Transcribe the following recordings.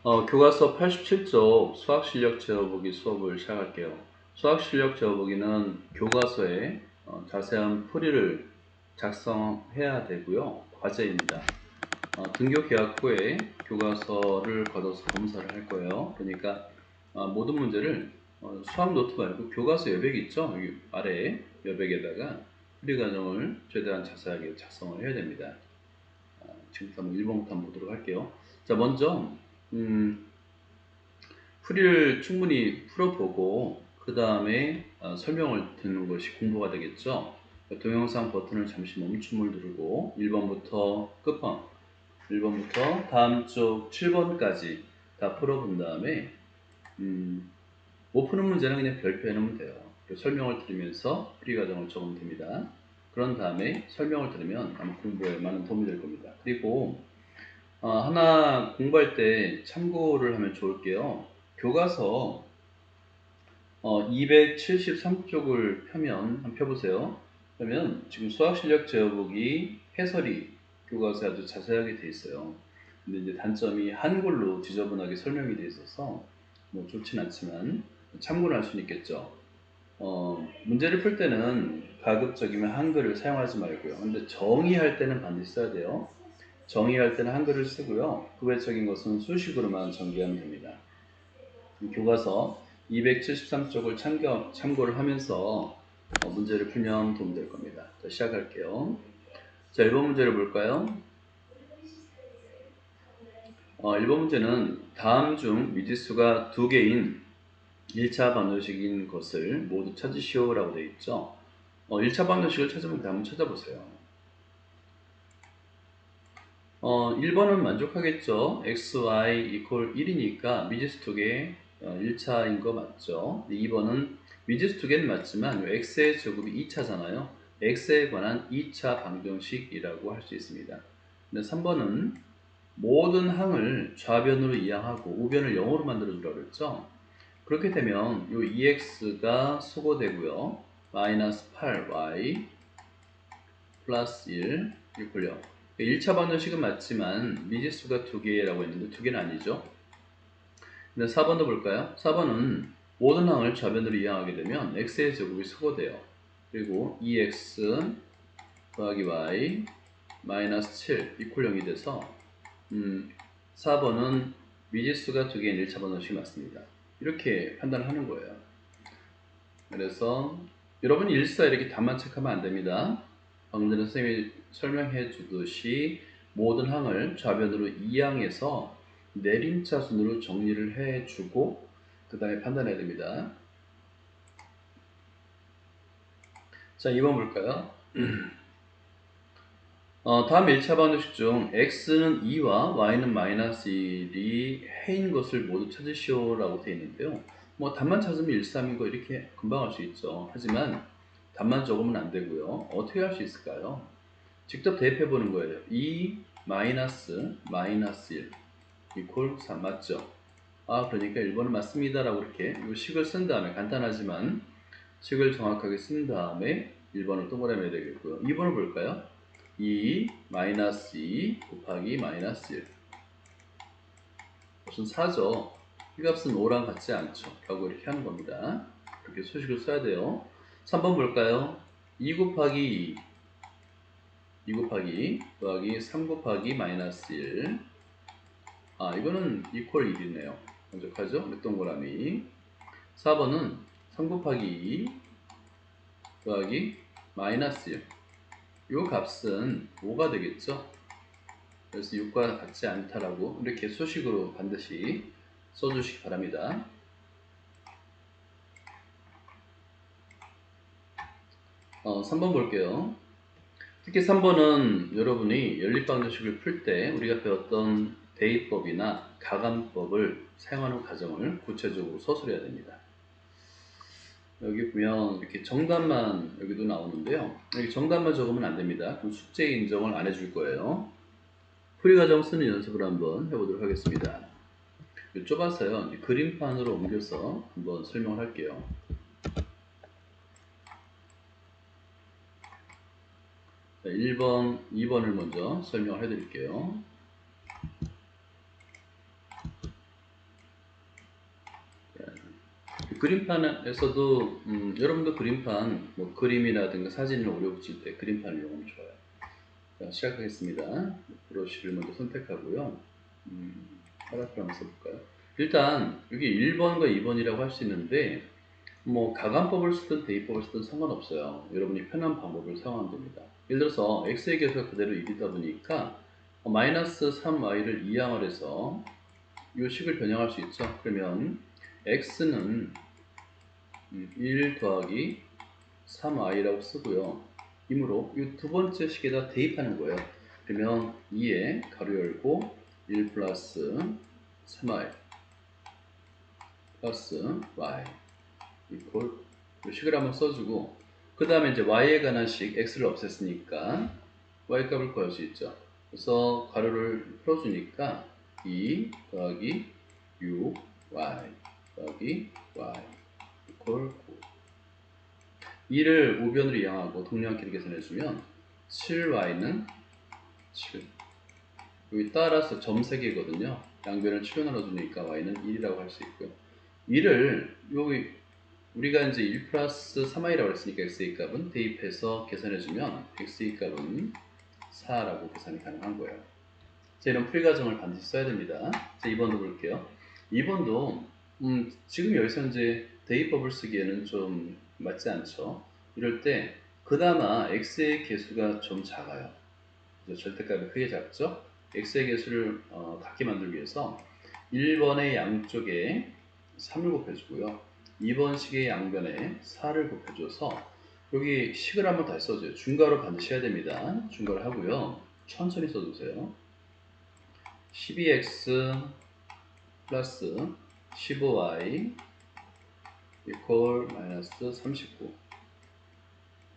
교과서 87쪽 수학실력 제어보기 수업을 시작할게요. 수학실력 제어보기는 교과서에 자세한 풀이를 작성해야 되고요. 과제입니다. 등교 개학 후에 교과서를 걷어서 검사를 할 거예요. 그러니까 모든 문제를 수학 노트 말고 교과서 여백 있죠? 여기 아래에 여백에다가 풀이 과정을 최대한 자세하게 작성을 해야 됩니다. 지금부터 한번 1번부터 한번 보도록 할게요. 자, 먼저 풀이를 충분히 풀어보고 그 다음에 설명을 듣는 것이 공부가 되겠죠. 동영상 버튼을 잠시 멈춤을 누르고 1번부터 끝번 1번부터 다음 쪽 7번까지 다 풀어본 다음에 못 푸는 문제는 그냥 별표 해놓으면 돼요. 설명을 들으면서 풀이 과정을 적으면 됩니다. 그런 다음에 설명을 들으면 아마 공부에 많은 도움이 될 겁니다. 그리고 하나 공부할 때 참고를 하면 좋을게요. 교과서 273쪽을 펴면 한번 펴보세요. 그러면 지금 수학실력 제어보기 해설이 교과서에 아주 자세하게 돼 있어요. 근데 이제 단점이 한글로 지저분하게 설명이 돼 있어서 뭐 좋진 않지만 참고를 할 수는 있겠죠. 문제를 풀 때는 가급적이면 한글을 사용하지 말고요. 근데 정의할 때는 반드시 써야 돼요. 정의할 때는 한글을 쓰고요. 그 외적인 것은 수식으로만 전개하면 됩니다. 교과서 273쪽을 참고를 하면서 문제를 풀면 도움이 될 겁니다. 자, 시작할게요. 자, 1번 문제를 볼까요? 1번 문제는 다음 중 미지수가 2개인 1차 방정식인 것을 모두 찾으시오 라고 되어 있죠. 1차 방정식을 찾으면 한번 찾아보세요. 1번은 만족하겠죠. xy equal 1이니까 미지수 2개 1차인 거 맞죠. 2번은 미지수 2개는 맞지만 x의 제곱이 2차잖아요. x에 관한 2차 방정식이라고 할 수 있습니다. 근데 3번은 모든 항을 좌변으로 이항하고 우변을 0으로 만들어 주라고 그랬죠. 그렇게 되면 이 2x가 소거되고요. 마이너스 8y 플러스 1 equal 0. 1차 방정식은 맞지만 미지수가 2개라고 했는데 2개는 아니죠. 근데 4번도 볼까요? 4번은 모든 항을 좌변으로 이항하게 되면 x의 제곱이 소거돼요. 그리고 2x 더하기 y 마이너스 7 이퀄 0이 돼서 4번은 미지수가 2개인 1차 방정식이 맞습니다. 이렇게 판단을 하는 거예요. 그래서 여러분이 일사 이렇게 답만 체크하면 안 됩니다. 방금 전에 선생님이 설명해 주듯이 모든 항을 좌변으로 이항해서 내림차순으로 정리를 해 주고 그 다음에 판단해야 됩니다. 자, 2번 볼까요? 다음 1차 방정식 중 x는 2와 y는 마이너스 1이 해인 것을 모두 찾으시오 라고 되어 있는데요. 뭐 답만 찾으면 1, 3인 거 이렇게 금방 할 수 있죠. 하지만 답만 적으면 안 되고요. 어떻게 할 수 있을까요? 직접 대입해 보는 거예요. 2 마이너스 1 이퀄 3 맞죠? 그러니까 1번은 맞습니다 라고 이렇게 이 식을 쓴 다음에 간단하지만 식을 정확하게 쓴 다음에 1번을 동그라미 해야 되겠고요. 2번을 볼까요? 2 마이너스 2 곱하기 마이너스 1 무슨 4죠? 이 값은 5랑 같지 않죠? 라고 이렇게 하는 겁니다. 이렇게 수식을 써야 돼요. 3번 볼까요? 2 곱하기 2 곱하기 더하기 3 곱하기 마이너스 1 이거는 이퀄 1이네요. 만족하죠? 몇 동그라미 4번은 3 곱하기 2 더하기 마이너스 1 이 값은 5가 되겠죠? 그래서 6과 같지 않다라고 이렇게 수식으로 반드시 써주시기 바랍니다. 3번 볼게요. 특히 3번은 여러분이 연립방정식을 풀 때 우리가 배웠던 대입법이나 가감법을 사용하는 과정을 구체적으로 서술해야 됩니다. 여기 보면 이렇게 정답만 여기도 나오는데요. 여기 정답만 적으면 안 됩니다. 그럼 숙제 인정을 안 해줄 거예요. 풀이 과정 쓰는 연습을 한번 해보도록 하겠습니다. 좁아서요. 그림판으로 옮겨서 한번 설명을 할게요. 자, 1번, 2번을 먼저 설명을 해드릴게요. 그림판에서도 여러분도 그림판 뭐 그림이라든가 사진을 오려 붙일 때 그림판을 이용하면 좋아요. 자, 시작하겠습니다. 브러쉬를 먼저 선택하고요. 파라프를 한번 써볼까요? 일단 여기 1번과 2번이라고 할 수 있는데 뭐 가감법을 쓰든 대입법을 쓰든 상관없어요. 여러분이 편한 방법을 사용하면 됩니다. 예를 들어서 x의 계수가 그대로 1이다 보니까 마이너스 3y를 이항을 해서 이 식을 변형할 수 있죠. 그러면 x는 1 더하기 3i라고 쓰고요. 이므로 이 두 번째 식에다 대입하는 거예요. 그러면 2에 가로 열고 1 플러스 3i 플러스 y 이퀄 이 식을 한번 써주고 그 다음에 이제 y에 관한 식 x를 없앴으니까 y 값을 구할 수 있죠. 그래서 가로를 풀어주니까 2 더하기 6y 더하기 y 이퀄 9 2를 우변으로 이항하고 동량끼리 계산해주면 7y는 7 여기 따라서 점 3개거든요. 양변을 7로 나눠주니까 y는 1이라고 할 수 있고요. 2를 여기 우리가 이제 1 플러스 3i라고 했으니까 x의 값은 대입해서 계산해주면 x의 값은 4라고 계산이 가능한 거예요. 자, 이런 풀이 과정을 반드시 써야 됩니다. 자, 2번도 볼게요. 2번도 지금 여기서 이제 대입법을 쓰기에는 좀 맞지 않죠. 이럴 때 그나마 x의 개수가 좀 작아요. 절대값이 크게 작죠. x의 개수를 같게 만들기 위해서 1번의 양쪽에 3을 곱해주고요. 2번 식의 양변에 4를 곱해줘서 여기 식을 한번 다시 써줘요. 중괄호 반드시 해야 됩니다. 중괄호 하고요. 천천히 써주세요. 12x 플러스 15y 이퀄 마이너스 39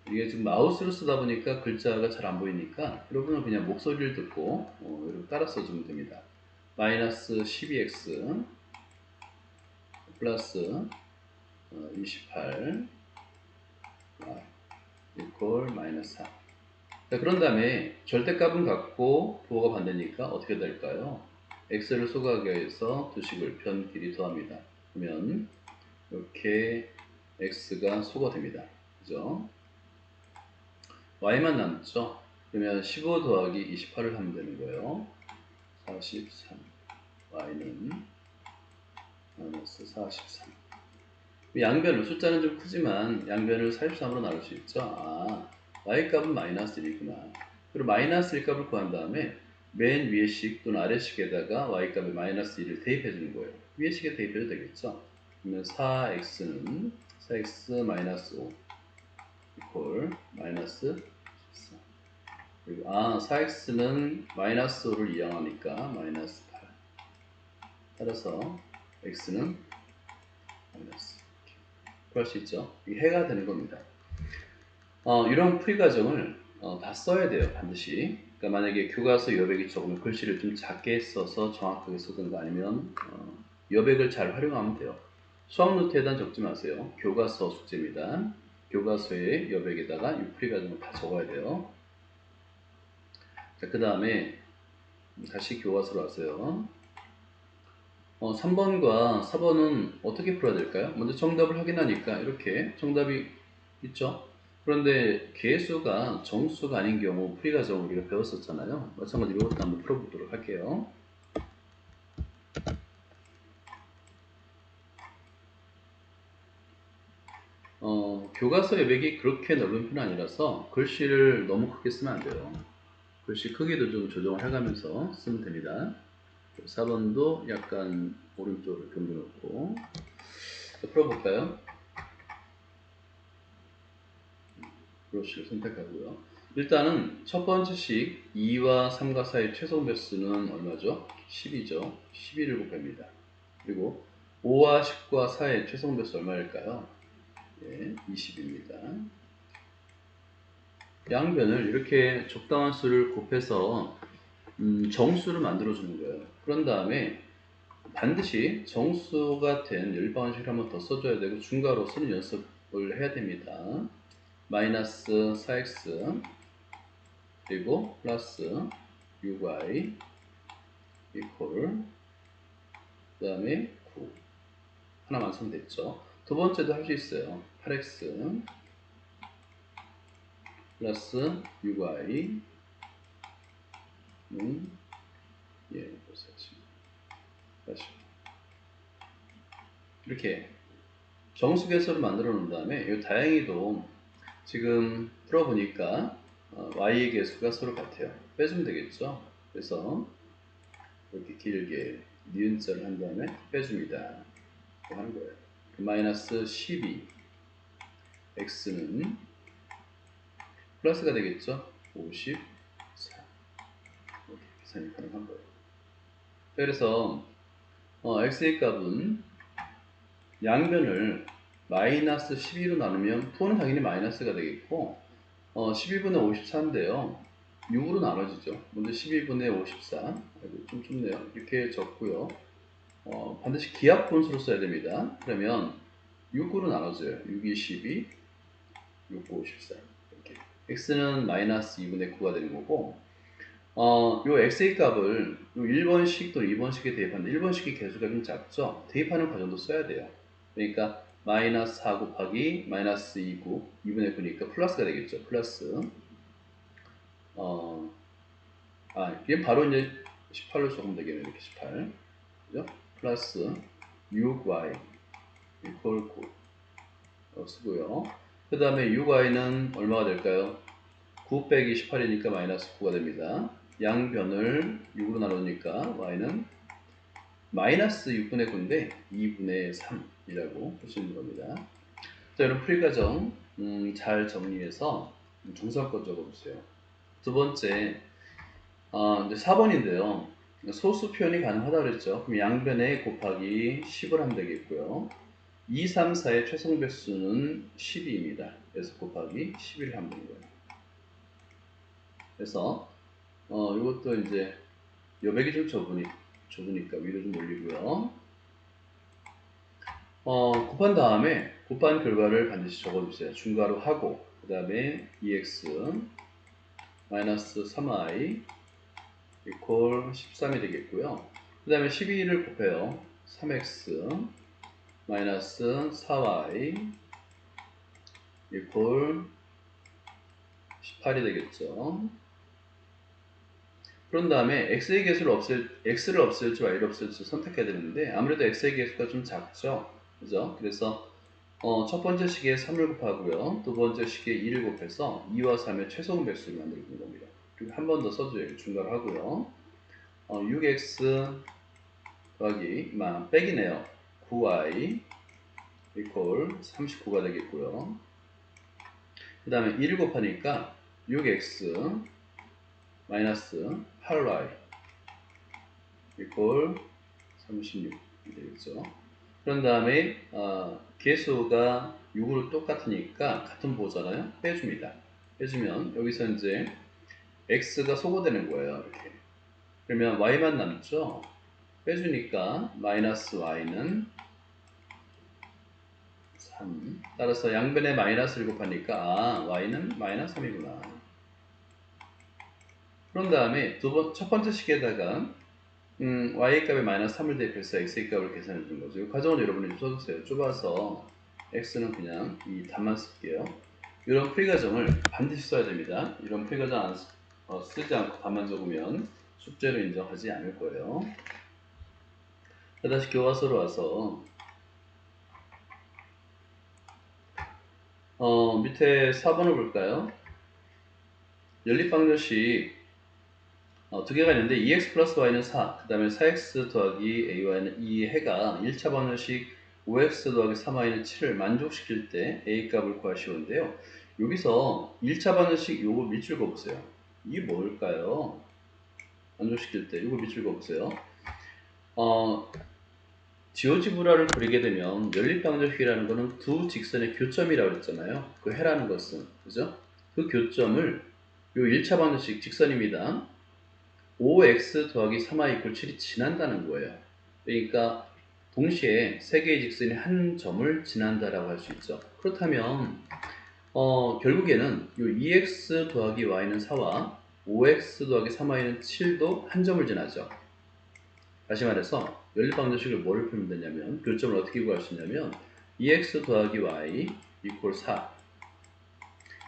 이게 지금 마우스를 쓰다 보니까 글자가 잘 안 보이니까 여러분은 그냥 목소리를 듣고 여러분 따라 써주면 됩니다. 마이너스 12x 플러스 28 이퀄 마이너스 4 자, 그런 다음에 절대값은 같고 부호가 반대니까 어떻게 될까요? x를 소각하기 위해서 두 식을 변끼리 더합니다. 그러면 이렇게 x가 소거됩니다. 그죠? y만 남죠? 그러면 15 더하기 28을 하면 되는 거예요. 43 y는 마이너스 43 양변을 숫자는 좀 크지만 양변을 43으로 나눌 수 있죠. 아, y값은 마이너스 1이구나. 그리고 마이너스 1값을 구한 다음에 맨 위의 식 또는 아래 식에다가 y값의 마이너스 1을 대입해 주는 거예요. 위의 식에 대입해도 되겠죠. 그러면 4x는 4x 마이너스 5 이퀄 마이너스 14 그리고 4x는 마이너스 5를 이항하니까 마이너스 8 따라서 x는 마이너스 구할 수 있죠. 이게 해가 되는 겁니다. 이런 풀이 과정을 다 써야 돼요. 반드시. 그러니까 만약에 교과서 여백이 적으면 글씨를 좀 작게 써서 정확하게 쓰든가 아니면 여백을 잘 활용하면 돼요. 수학 노트에다 적지 마세요. 교과서 숙제입니다. 교과서의 여백에다가 이 풀이 과정을 다 적어야 돼요. 자, 그 다음에 다시 교과서로 왔어요. 3번과 4번은 어떻게 풀어야 될까요? 먼저 정답을 확인하니까 이렇게 정답이 있죠. 그런데 개수가 정수가 아닌 경우 풀이 과정을 우리가 배웠었잖아요. 마찬가지로 이것도 한번 풀어보도록 할게요. 교과서 여백이 그렇게 넓은 편은 아니라서 글씨를 너무 크게 쓰면 안 돼요. 글씨 크기도 좀 조정을 해가면서 쓰면 됩니다. 4번도 약간 오른쪽으로 경겨놓고 풀어볼까요? 브러쉬를 선택하고요. 일단은 첫 번째 식 2와 3과 4의 최소 배수는 얼마죠? 10이죠. 11을 곱합니다. 그리고 5와 10과 4의 최소 배수 얼마일까요? 예, 20입니다. 양변을 이렇게 적당한 수를 곱해서 정수를 만들어주는 거예요. 그런 다음에 반드시 정수가 된 일반식을 한번 더 써줘야 되고 중괄호 쓰는 연습을 해야 됩니다. 마이너스 4x 그리고 플러스 6y 이퀄 그 다음에 9 하나 완성됐죠. 두 번째도 할 수 있어요. 8x 플러스 6y는 예, 다시 이렇게 정수계수를 만들어 놓은 다음에 이 다행히도 지금 풀어보니까 y의 계수가 서로 같아요. 빼주면 되겠죠. 그래서 이렇게 길게 니은자를 한 다음에 빼줍니다. 이렇게 하는 거예요. 마이너스 12 x는 플러스가 되겠죠. 54 이렇게 계산이 가능한 거예요. 그래서 x의 값은 양변을 마이너스 12로 나누면 부호는 당연히 마이너스가 되겠고 12분의 54인데요 6으로 나눠지죠. 먼저 12분의 54 좀 좁네요. 이렇게 적고요. 반드시 기하분수로 써야 됩니다. 그러면 6으로 나눠져요. 6, 2, 12 6, 9, 54 이렇게 x는 마이너스 2분의 9가 되는 거고 요 x의 값을 요 1번식 또는 2번식에 대입하는데 1번식이 개수가 좀 작죠. 대입하는 과정도 써야 돼요. 그러니까 마이너스 4 곱하기 마이너스 2, 9 2분의 9니까 플러스가 되겠죠. 플러스 이게 바로 이제 18로 적으면 되겠네요. 이렇게 18 그죠? 플러스 6y 이퀄 9 쓰고요. 그 다음에 6y는 얼마가 될까요? 9 빼기 18이니까 마이너스 9가 됩니다. 양변을 6으로 나누니까 y는 마이너스 6분의 9인데 2분의 3이라고 볼 수 있는 겁니다. 자, 이런 풀이 과정 잘 정리해서 정성껏 적어보세요. 두 번째, 이제 4번인데요. 소수 표현이 가능하다고 그랬죠. 그럼 양변에 곱하기 10을 하면 되겠고요. 2, 3, 4의 최종 배수는 12입니다. 그래서 곱하기 11을 하면 되는 거예요. 그래서 이것도 이제 여백이 좀 좁으니까 위로 좀 올리고요. 곱한 다음에 곱한 결과를 반드시 적어주세요. 중괄호 하고 그 다음에 2x 마이너스 3y 이퀄 13이 되겠고요. 그 다음에 12를 곱해요. 3x 마이너스 4y 이퀄 18이 되겠죠. 그런 다음에 x의 개수를 x를 없앨지 y를 없앨지 선택해야 되는데 아무래도 x의 개수가 좀 작죠. 그죠? 그래서 첫 번째 식에 3을 곱하고요. 두 번째 식에 2를 곱해서 2와 3의 최소음 배수를 만들는 겁니다. 그리고 한 번 더 써줘요. 중괄하고요. 6x 더하기 빼기네요. 9y 이퀄 39가 되겠고요. 그 다음에 2를 곱하니까 6x 마이너스 8y 이퀄 36이 되겠죠. 그런 다음에 개수가 6으로 똑같으니까 같은 보잖아요. 빼줍니다. 빼주면 여기서 이제 x가 소거되는 거예요. 이렇게. 그러면 y만 남죠. 빼주니까 마이너스 y는 3. 따라서 양변에 마이너스를 곱하니까 y는 마이너스 3이구나. 그런 다음에 첫 번째 식에다가 y의 값에 마이너스 3을 대입해서 x의 값을 계산해 준 거죠. 이 과정은 여러분이 좀 써주세요. 좁아서 x는 그냥 이 답만 쓸게요. 이런 풀이 과정을 반드시 써야 됩니다. 이런 풀이 과정 쓰지 않고 답만 적으면 숙제로 인정하지 않을 거예요. 자, 다시 교과서로 와서 밑에 4번을 볼까요? 연립방정식 두 개가 있는데 2x 플러스 y는 4, 그 다음에 4x 더하기 ay는 이 해가 1차 방정식 5x 더하기 3y는 7을 만족시킬 때 a 값을 구하시오인데요. 여기서 1차 방정식 요거 밑줄 그어보세요. 이게 뭘까요? 만족시킬 때 이거 밑줄 그어보세요. 지오지브라를 그리게 되면 연립방정식이라는 거는 두 직선의 교점이라고 그랬잖아요. 그 해라는 것은 그죠? 그 교점을 요 1차 방정식 직선입니다. 5x 더하기 3y 이퀄 7이 지난다는 거예요. 그러니까 동시에 세 개의 직선이 한 점을 지난다라고 할 수 있죠. 그렇다면 결국에는 요 2x 더하기 y는 4와 5x 더하기 3y는 7도 한 점을 지나죠. 다시 말해서 연립방정식을 뭐를 풀면 되냐면 교점을 어떻게 구할 수 있냐면 2x 더하기 y 이퀄 4.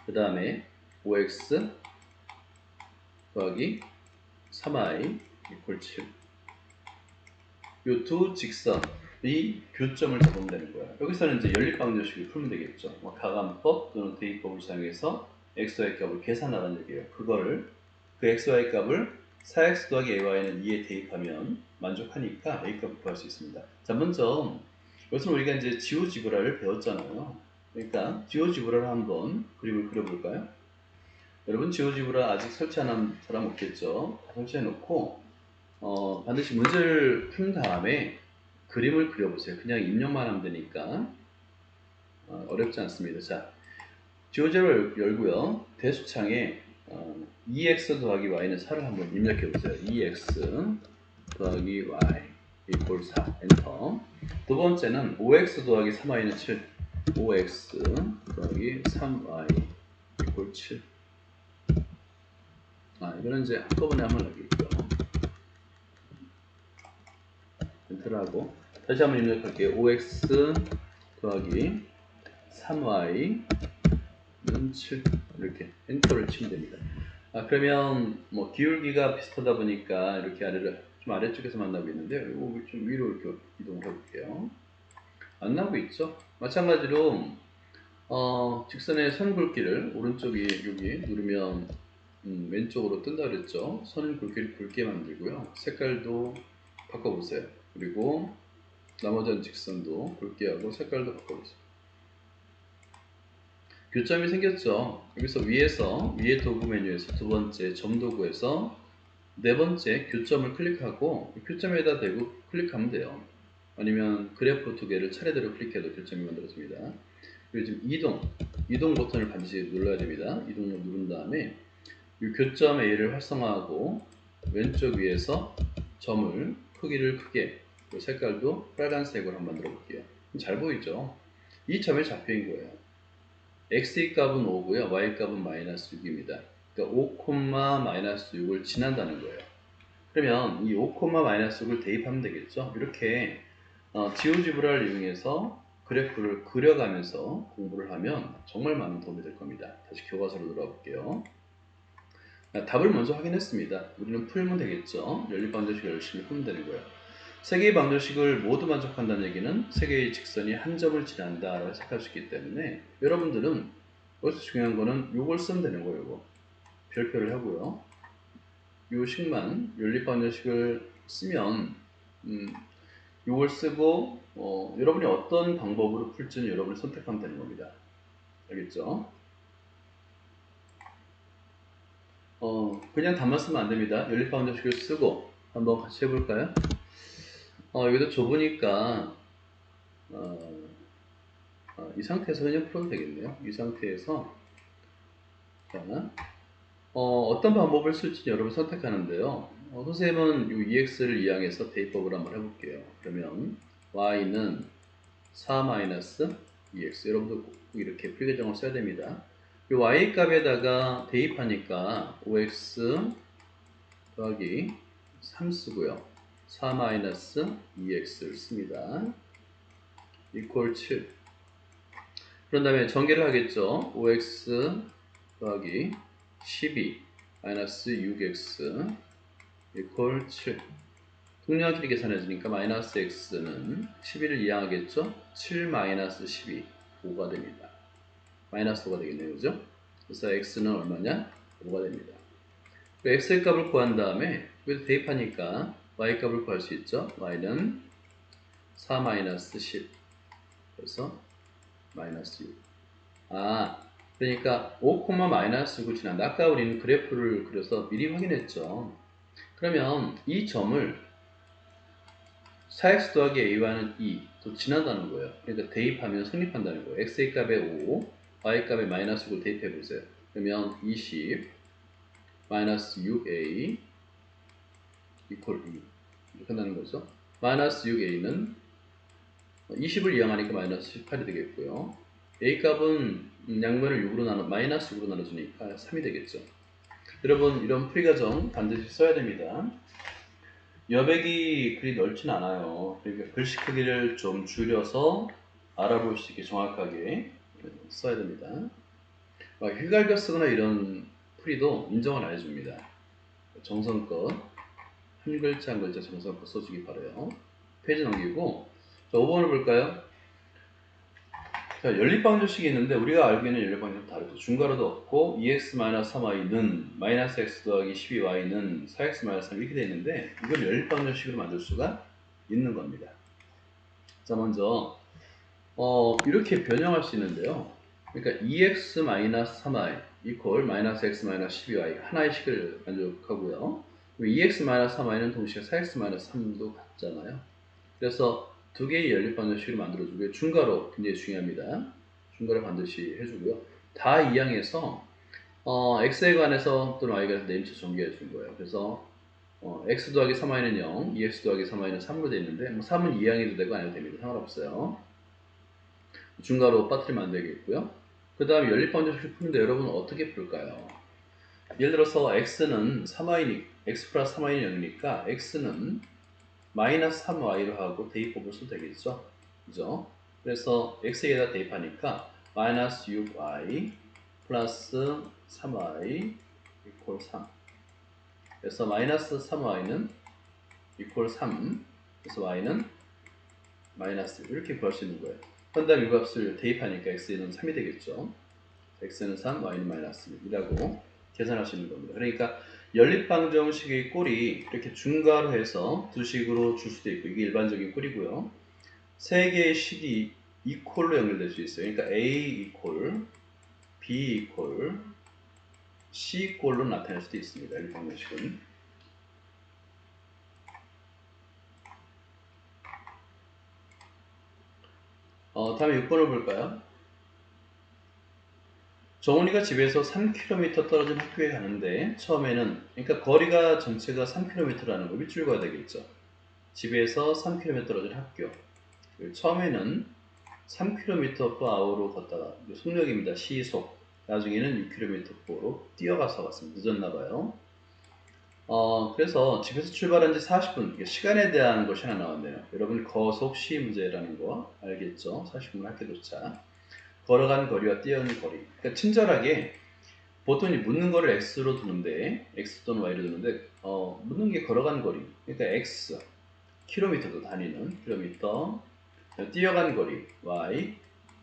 그 다음에 5x 더하기 3y 이퀄 7. 이 두 직선이 교점을 잡으면 되는 거예요. 여기서는 이제 연립방정식을 풀면 되겠죠. 가감법 또는 대입법을 사용해서 x, y 값을 계산하라는 얘기예요. 그거를 그 x, y 값을 4x 더하기 ay는 2에 대입하면 만족하니까 a 값을 구할 수 있습니다. 자, 먼저 여기서 우리가 이제 지오지브라를 배웠잖아요. 그러니까 지오지브라를 한번 그림을 그려볼까요? 여러분 지오지브라 아직 설치 안 한 사람 없겠죠? 다 설치해 놓고 반드시 문제를 푼 다음에 그림을 그려보세요. 그냥 입력만 하면 되니까 어렵지 않습니다. 자, 지오지브를 열고요. 대수창에 2x 더하기 y는 4를 한번 입력해 보세요. 2x 더하기 y 이퀄 4 엔터. 두 번째는 5x 더하기 3y는 7. 5x 더하기 3y 이퀄 7. 이거는 이제 한꺼번에 하면 되겠죠. 엔터를 하고 다시 한번 입력할게요. 5x 더하기 3y는 7. 이렇게 엔터를 치면 됩니다. 그러면 뭐 기울기가 비슷하다 보니까 이렇게 좀 아래쪽에서 만나고 있는데 이거 좀 위로 이렇게 이동을 해볼게요. 만나고 있죠? 마찬가지로 직선의 선 굵기를 오른쪽이 여기 누르면 왼쪽으로 뜬다 그랬죠? 선 굵기를 굵게 만들고요. 색깔도 바꿔보세요. 그리고 나머지 직선도 굵게 하고 색깔도 바꿔보세요. 교점이 생겼죠. 여기서 위에 도구 메뉴에서 두 번째 점 도구에서 네 번째 교점을 클릭하고 교점에다 대고 클릭하면 돼요. 아니면 그래프 두 개를 차례대로 클릭해도 교점이 만들어집니다. 그리고 지금 이동 버튼을 반드시 눌러야 됩니다. 이동을 누른 다음에 이 교점 A를 활성화하고 왼쪽 위에서 점을 크기를 크게 색깔도 빨간색으로 한번 만들어 볼게요. 잘 보이죠? 이 점에 잡혀인 거예요. x의 값은 5고요. y 값은 마이너스 6입니다. 그러니까 5, 마이너스 6을 지난다는 거예요. 그러면 이 5, 마이너스 6을 대입하면 되겠죠. 이렇게 지오지브라를 이용해서 그래프를 그려가면서 공부를 하면 정말 많은 도움이 될 겁니다. 다시 교과서로 돌아가 볼게요. 답을 먼저 확인했습니다. 우리는 풀면 되겠죠. 연립방정식을 열심히 풀면 되는 거예요. 세 개의 방정식을 모두 만족한다는 얘기는 세 개의 직선이 한 점을 지난다 라고 해석할 수 있기 때문에 여러분들은 여기서 중요한 거는 이걸 쓰면 되는 거예요. 이거. 별표를 하고요. 요 식만 연립방정식을 쓰면 이걸 쓰고 여러분이 어떤 방법으로 풀지는 여러분이 선택하면 되는 겁니다. 알겠죠? 그냥 답만 쓰면 안 됩니다. 연립방정식을 쓰고 한번 같이 해볼까요? 여기도 좁으니까 이 상태에서 그냥 풀어도 되겠네요. 이 상태에서 자, 어떤 방법을 쓸지 여러분 선택하는데요. 선생님은 이 EX를 이항해서 대입법을 한번 해볼게요. 그러면 Y는 4-2X 여러분도 이렇게 풀계정을 써야 됩니다. 이 Y 값에다가 대입하니까 5X 더하기 3 쓰고요. 4-2X를 씁니다. 이퀄 7. 그런 다음에 전개를 하겠죠. 5x 더하기 12 마이너스 6x 이퀄 7. 통량끼리 계산해주니까 마이너스 x는 11을 이항하겠죠. 7 마이너스 12 5가 됩니다. 마이너스 5가 되겠네요. 그죠? 그래서 x는 얼마냐? 5가 됩니다. x의 값을 구한 다음에 여기서 대입하니까 y 값을 구할 수 있죠. y는 4 마이너스 10 그래서 마이너스 6. 그러니까 5, 마이너스 6을 지난다. 아까 우리는 그래프를 그려서 미리 확인했죠. 그러면 이 점을 4x 더하기 a와는 2, 또 지난다는 거예요. 그러니까 대입하면 성립한다는 거예요. x의 값에 5, y 값에 마이너스 6을 대입해 보세요. 그러면 20, 마이너스 6a, 이퀄 2. 이렇게 한다는 거죠. 마이너스 6a는 20을 이항하니까 마이너스 18이 되겠고요. a 값은 양면을 6으로 마이너스 6으로 나눠주니까 3이 되겠죠. 여러분 이런 풀이 과정 반드시 써야 됩니다. 여백이 그리 넓진 않아요. 그러니까 글씨 크기를 좀 줄여서 알아볼 수 있게 정확하게 써야 됩니다. 휘갈겨 쓰거나 이런 풀이도 인정을 안 해줍니다. 정성껏 한 글자 한 글자 정성껏 써주기 바라요. 페이지 넘기고 자, 5번을 볼까요? 자, 연립방정식이 있는데 우리가 알고 있는 연립방정식은 다르죠. 중괄호도 없고 2x-3y는 마이너스 x 더하기 12y는 4x-3 이렇게 되어 있는데 이걸 연립방정식으로 만들 수가 있는 겁니다. 자, 먼저 이렇게 변형할 수 있는데요. 그러니까 2x-3y 이퀄 마이너스 x 마이너스 12y 하나의 식을 만족하고요. 2x-3y는 동시에 4x-3도 같잖아요. 그래서 두 개의 연립방정식을 만들어주고요. 중괄호 굉장히 중요합니다. 중괄호 반드시 해주고요. 다 이항해서 x에 관해서 또는 y에 관해서 네임수 전개해 준 거예요. 그래서 x 더하기 3y는 0, 2x 더하기 3y는 3으로 되어 있는데 뭐 3은 이항해도 되고 안 해도 됩니다. 상관없어요. 중괄호 빠뜨리면 안 되겠고요. 그 다음에 연립방정식을 푸는데 여러분은 어떻게 풀까요? 예를 들어서 x는 3y, x 플러스 3y는 0이니까 x는 마이너스 3y로 하고 대입법을 써도 되겠죠? 그죠? 그래서 x에다 대입하니까 마이너스 6y 플러스 3y 이퀄 3. 그래서 마이너스 3y는 이퀄 3. 그래서 y는 마이너스 이렇게 구할 수 있는 거예요. 그 다음 이 값을 대입하니까 x는 3이 되겠죠? x는 3, y는 마이너스 1이라고 계산할 수 있는 겁니다. 그러니까 연립방정식의 꼴이 이렇게 중괄호 해서 두 식으로 줄 수도 있고 이게 일반적인 꼴이고요. 세 개의 식이 이퀄로 연결될 수 있어요. 그러니까 A 이퀄, B 이퀄, C 이퀄로 나타낼 수도 있습니다. 연립방정식은. 다음에 6번을 볼까요? 정훈이가 집에서 3km 떨어진 학교에 가는데 처음에는 그러니까 거리가 전체가 3km라는 거 밑줄 그어야 되겠죠. 집에서 3km 떨어진 학교. 처음에는 3km/h로 걷다가 속력입니다. 시속. 나중에는 6km/h로 뛰어가서 갔습니다. 늦었나봐요. 그래서 집에서 출발한 지 40분. 시간에 대한 것이 하나 나왔네요. 여러분 거속 시 문제라는 거 알겠죠? 40분 학교 도착. 걸어간 거리와 뛰어간 거리. 그러니까 친절하게 보통 묻는 거를 x로 두는데 x 또는 y로 두는데 묻는 게 걸어간 거리. 그러니까 x 킬로미터도 다니는 킬로미터. 뛰어간 거리 y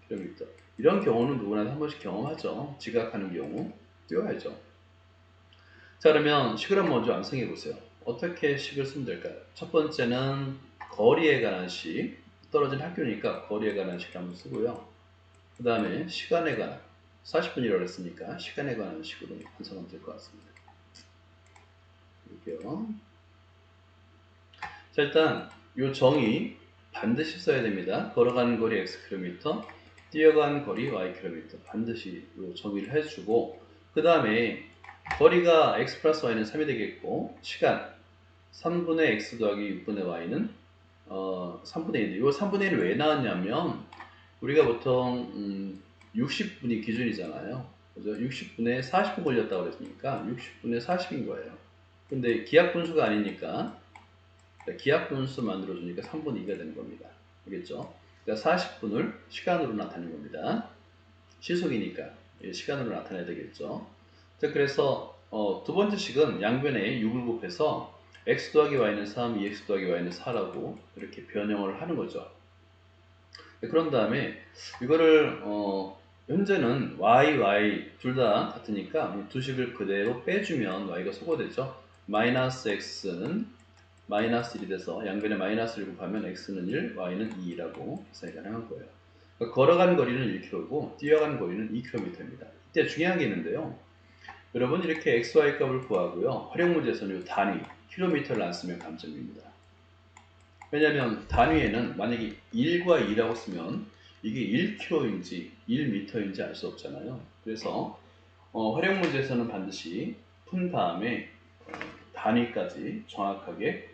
킬로미터. 이런 경우는 누구나 한 번씩 경험하죠. 지각하는 경우 뛰어야죠. 자, 그러면 식을 한번 먼저 완성해 보세요. 어떻게 식을 쓰면 될까요? 첫 번째는 거리에 관한 식. 떨어진 학교니까 거리에 관한 식을 한번 쓰고요. 그 다음에 시간에 관한 40분이라고 했으니까 시간에 관한 식으로 완성하면 될 것 같습니다. 볼게요. 자, 일단 이 정의 반드시 써야 됩니다. 걸어가는 거리 x km, 뛰어간 거리 y km 반드시 이 정의를 해주고 그 다음에 거리가 x 플러스 y는 3이 되겠고 시간 3분의 x 더하기 6분의 y는 3분의 1인데 이 3분의 1을 왜 나왔냐면 우리가 보통 60분이 기준이잖아요. 그죠? 60분에 40분 걸렸다고 그랬으니까 60분에 40인 거예요. 근데 기하 분수가 아니니까 기하 분수 만들어주니까 3분의 2가 되는 겁니다. 알겠죠? 그러니까 40분을 시간으로 나타내는 겁니다. 시속이니까 시간으로 나타내야 되겠죠. 자, 그래서 두 번째 식은 양변에 6을 곱해서 x 더하기 y는 3, 2x 더하기 y는 4라고 이렇게 변형을 하는 거죠. 그런 다음에 이거를 현재는 y 둘 다 같으니까 두 식을 그대로 빼주면 y가 소거되죠. 마이너스 x는 마이너스 1이 돼서 양변에 마이너스를 곱하면 x는 1, y는 2라고 계산이 가능한 거예요. 그러니까 걸어간 거리는 1km고 뛰어간 거리는 2km입니다. 이때 중요한 게 있는데요. 여러분 이렇게 x, y 값을 구하고요. 활용 문제에서는 이 단위, 킬로미터를 안 쓰면 감점입니다. 왜냐하면 단위에는 만약에 1과 2라고 쓰면 이게 1km인지 1m인지 알 수 없잖아요. 그래서 활용 문제에서는 반드시 푼 다음에 단위까지 정확하게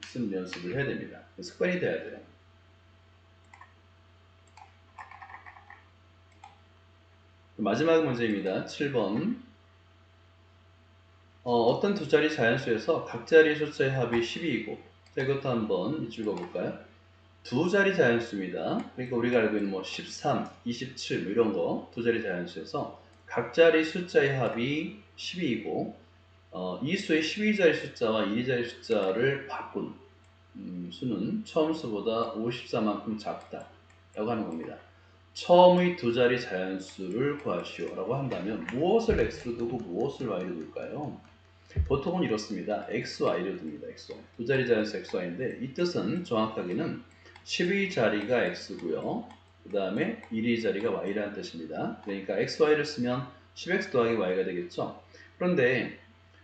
쓰는 연습을 해야 됩니다. 습관이 돼야 돼요. 마지막 문제입니다. 7번. 어떤 두 자리 자연수에서 각 자리 숫자의 합이 12이고 이것도 한번 밑줄 그어볼까요? 두 자리 자연수입니다. 그러니까 우리가 알고 있는 뭐 13, 27 뭐 이런 거 두 자리 자연수에서 각 자리 숫자의 합이 12이고 이 수의 12자리 숫자와 1자리 숫자를 바꾼 수는 처음 수보다 54만큼 작다 라고 하는 겁니다. 처음의 두 자리 자연수를 구하시오 라고 한다면 무엇을 x로 두고 무엇을 y로 둘까요? 보통은 이렇습니다. xy로 둡니다. xy. 두 자리 자연수 xy인데 이 뜻은 정확하게는 12자리가 x고요. 그 다음에 1의 자리가 y라는 뜻입니다. 그러니까 xy를 쓰면 10x 더하기 y가 되겠죠. 그런데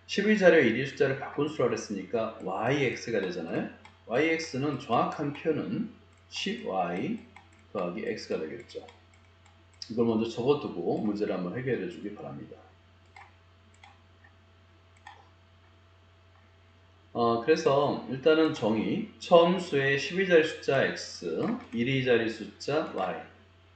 12자리와 1의 숫자를 바꾼 수라고 했으니까 yx가 되잖아요. yx는 정확한 표현은 10y 더하기 x가 되겠죠. 이걸 먼저 적어두고 문제를 한번 해결해 주기 바랍니다. 그래서 일단은 정의, 처음 수의 12자리 숫자 x, 1의 자리 숫자 y.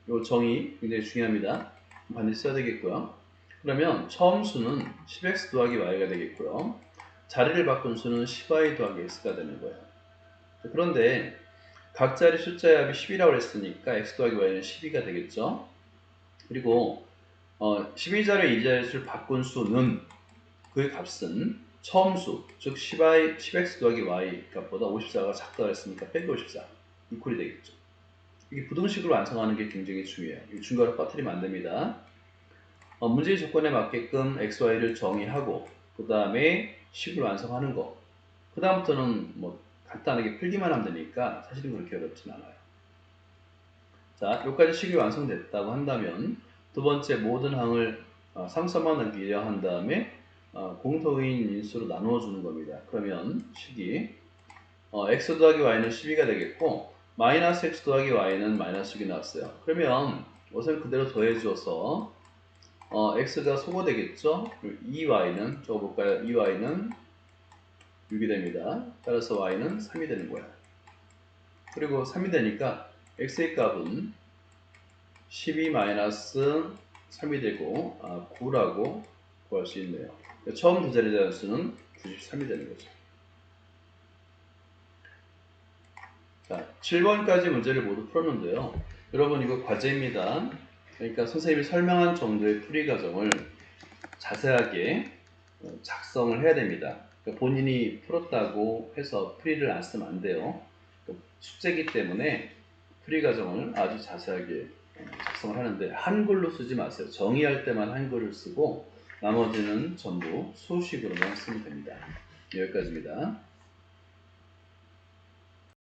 이 정의 굉장히 중요합니다. 반드시 써야 되겠고요. 그러면 처음 수는 10x 더하기 y가 되겠고요. 자리를 바꾼 수는 10y 더하기 x가 되는 거예요. 그런데 각 자리 숫자의 합이 10이라고 했으니까 x 더하기 y는 12가 되겠죠. 그리고 12자리 2자리 수를 바꾼 수는 그 값은 처음 수, 즉 10x 더하기 y 값보다 54가 작다고 했으니까 빼기 54 이퀄이 되겠죠. 이게 부등식으로 완성하는 게 굉장히 중요해요. 이 중괄호 빠뜨리면 안 됩니다. 문제의 조건에 맞게끔 x, y를 정의하고 그 다음에 식을 완성하는 거. 그 다음부터는 뭐 간단하게 풀기만 하면 되니까 사실은 그렇게 어렵진 않아요. 자, 여기까지 식이 완성됐다고 한다면 두 번째 모든 항을 상수만 남기려 한 다음에 공통인 인수로 나누어 주는 겁니다. 그러면 식이 x 더하기 y는 12가 되겠고 마이너스 x 더하기 y는 마이너스 6이 나왔어요. 그러면 우선 그대로 더해줘서 x가 소거되겠죠? 2y는 적어볼까요? 2y는 6이 됩니다. 따라서 y는 3이 되는 거예요. 그리고 3이 되니까 x의 값은 12-3이 되고 9라고 구할 수 있네요. 처음 두 자리 자연수는 93이 되는 거죠. 자, 7번까지 문제를 모두 풀었는데요. 여러분 이거 과제입니다. 그러니까 선생님이 설명한 정도의 풀이 과정을 자세하게 작성을 해야 됩니다. 그러니까 본인이 풀었다고 해서 풀이를 안 쓰면 안 돼요. 숙제이기 때문에 풀이 과정을 아주 자세하게 작성을 하는데 한글로 쓰지 마세요. 정의할 때만 한글을 쓰고 나머지는 전부 수식으로만 쓰면 됩니다. 여기까지입니다.